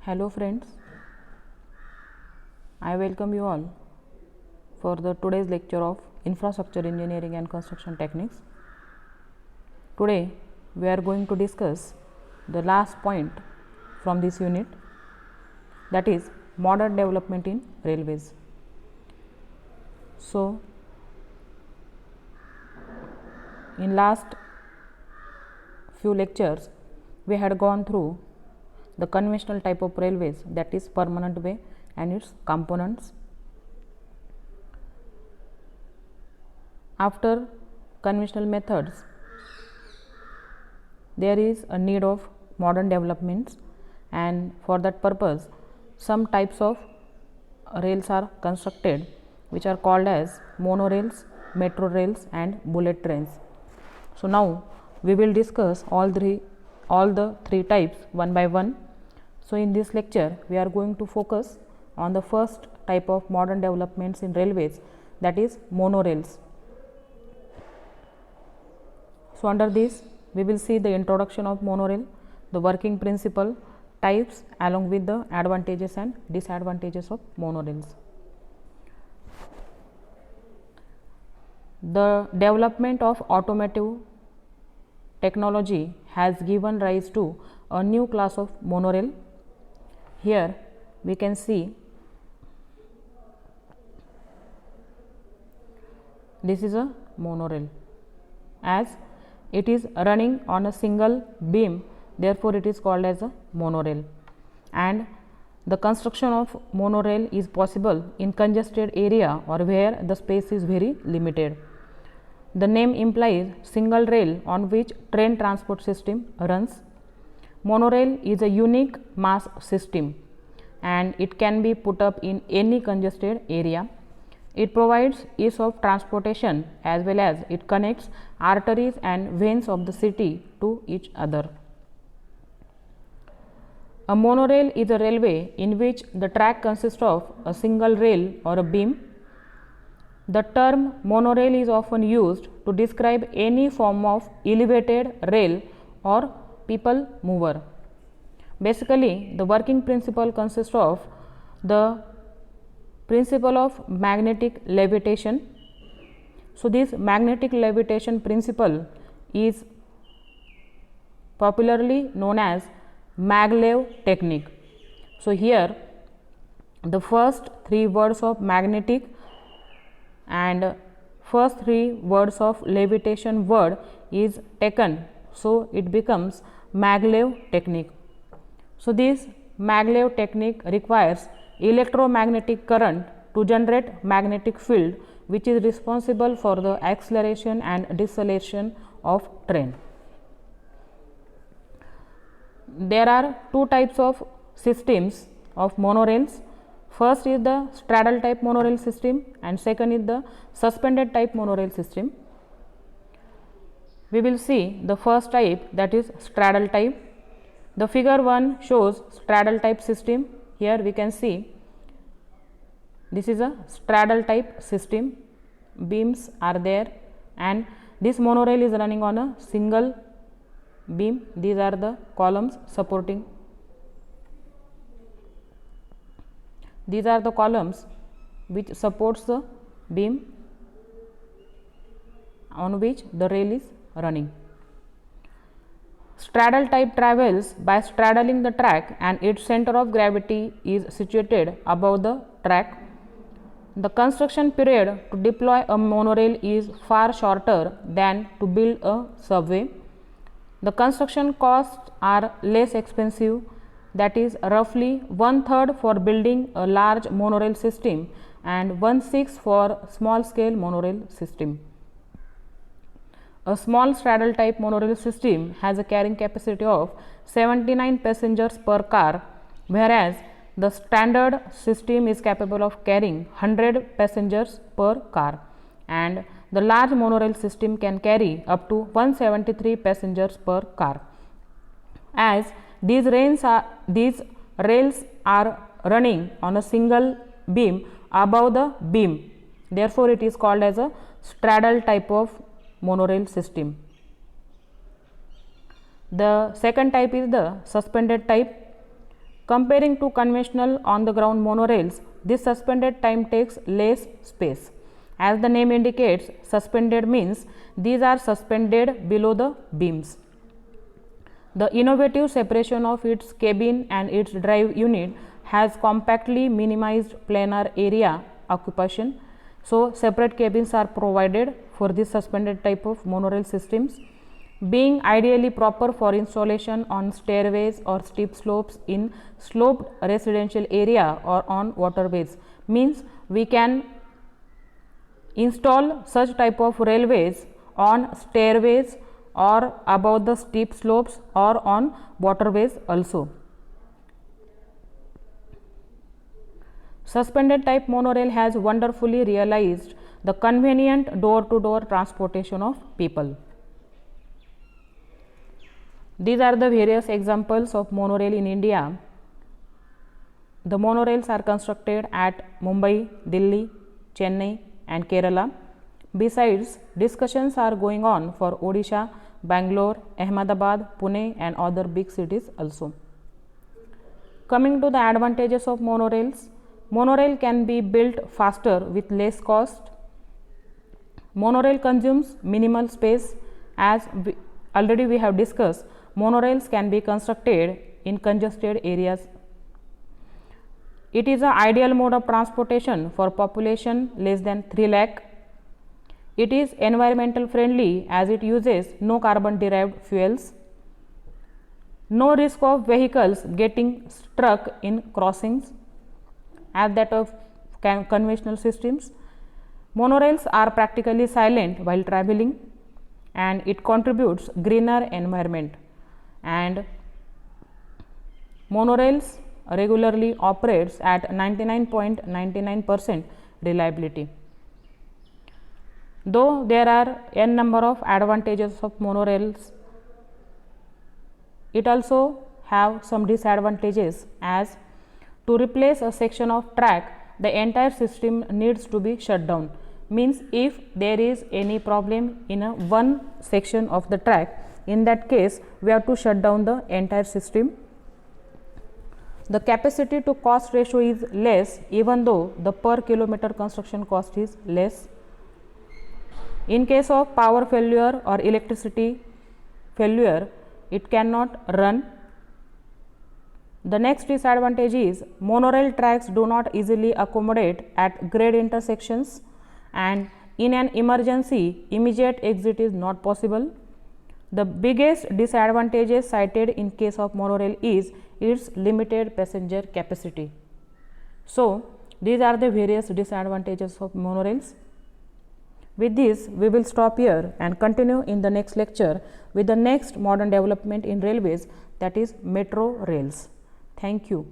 Hello friends, I welcome you all for the today's lecture of Infrastructure Engineering and Construction Techniques. Today we are going to discuss the last point from this unit, that is modern development in railways. So in last few lectures we had gone through the conventional type of railways, that is permanent way and its components. After conventional methods, there is a need of modern developments, and for that purpose some types of rails are constructed which are called as monorails, metro rails and bullet trains. So now we will discuss all the three types one by one. So in this lecture we are going to focus on the first type of modern developments in railways, that is monorails. So under this we will see the introduction of monorail, the working principle, types along with the advantages and disadvantages of monorails. The development of automotive technology has given rise to a new class of monorail. Here we can see this is a monorail, as it is running on a single beam, therefore it is called as a monorail, and the construction of monorail is possible in congested area or where the space is very limited. The name implies single rail on which train transport system runs. Monorail is a unique mass system and it can be put up in any congested area. It provides ease of transportation as well as it connects arteries and veins of the city to each other. A monorail is a railway in which the track consists of a single rail or a beam. The term monorail is often used to describe any form of elevated rail or people mover. Basically, the working principle consists of the principle of magnetic levitation. So this magnetic levitation principle is popularly known as maglev technique. So here the first three words of magnetic and first three words of levitation word is taken, so it becomes maglev technique. So this maglev technique requires electromagnetic current to generate magnetic field which is responsible for the acceleration and deceleration of train. There are two types of systems of monorails. First is the straddle type monorail system and second is the suspended type monorail system. We will see the first type, that is straddle type. The figure 1 shows straddle type system. Here we can see this is a straddle type system, beams are there and this monorail is running on a single beam. These are the columns supporting. These are the columns which supports the beam on which the rail is running. Straddle type travels by straddling the track and its center of gravity is situated above the track. The construction period to deploy a monorail is far shorter than to build a subway. The construction costs are less expensive, that is roughly 1/3 for building a large monorail system and 1/6 for small scale monorail system. A small straddle type monorail system has a carrying capacity of 79 passengers per car, whereas the standard system is capable of carrying 100 passengers per car, and the large monorail system can carry up to 173 passengers per car. As these rails are running on a single beam above the beam, therefore it is called as a straddle type of monorail system. The second type is the suspended type. Comparing to conventional on the ground monorails, this suspended time takes less space. As the name indicates, suspended means these are suspended below the beams. The innovative separation of its cabin and its drive unit has compactly minimized planar area occupation. So, separate cabins are provided for this suspended type of monorail systems, being ideally proper for installation on stairways or steep slopes in sloped residential area or on waterways. Means we can install such type of railways on stairways or above the steep slopes or on waterways also. Suspended type monorail has wonderfully realized the convenient door-to-door transportation of people. These are the various examples of monorail in India. The monorails are constructed at Mumbai, Delhi, Chennai and Kerala. Besides, discussions are going on for Odisha, Bangalore, Ahmedabad, Pune and other big cities also. Coming to the advantages of monorails, monorail can be built faster with less cost. Monorail consumes minimal space. As already we have discussed, monorails can be constructed in congested areas. It is an ideal mode of transportation for population less than 3 lakh. It is environmental friendly as it uses no carbon derived fuels. No risk of vehicles getting stuck in crossings as that of conventional systems. Monorails are practically silent while traveling and it contributes greener environment, and monorails regularly operates at 99.99% reliability. Though there are n number of advantages of monorails, it also have some disadvantages, as to replace a section of track the entire system needs to be shut down. Means if there is any problem in a one section of the track, in that case we have to shut down the entire system. The capacity to cost ratio is less, even though the per kilometer construction cost is less. In case of power failure or electricity failure, it cannot run. The next disadvantage is monorail tracks do not easily accommodate at grade intersections, and in an emergency, immediate exit is not possible. The biggest disadvantages cited in case of monorail is its limited passenger capacity. So, these are the various disadvantages of monorails. With this, we will stop here and continue in the next lecture with the next modern development in railways, that is metro rails. Thank you.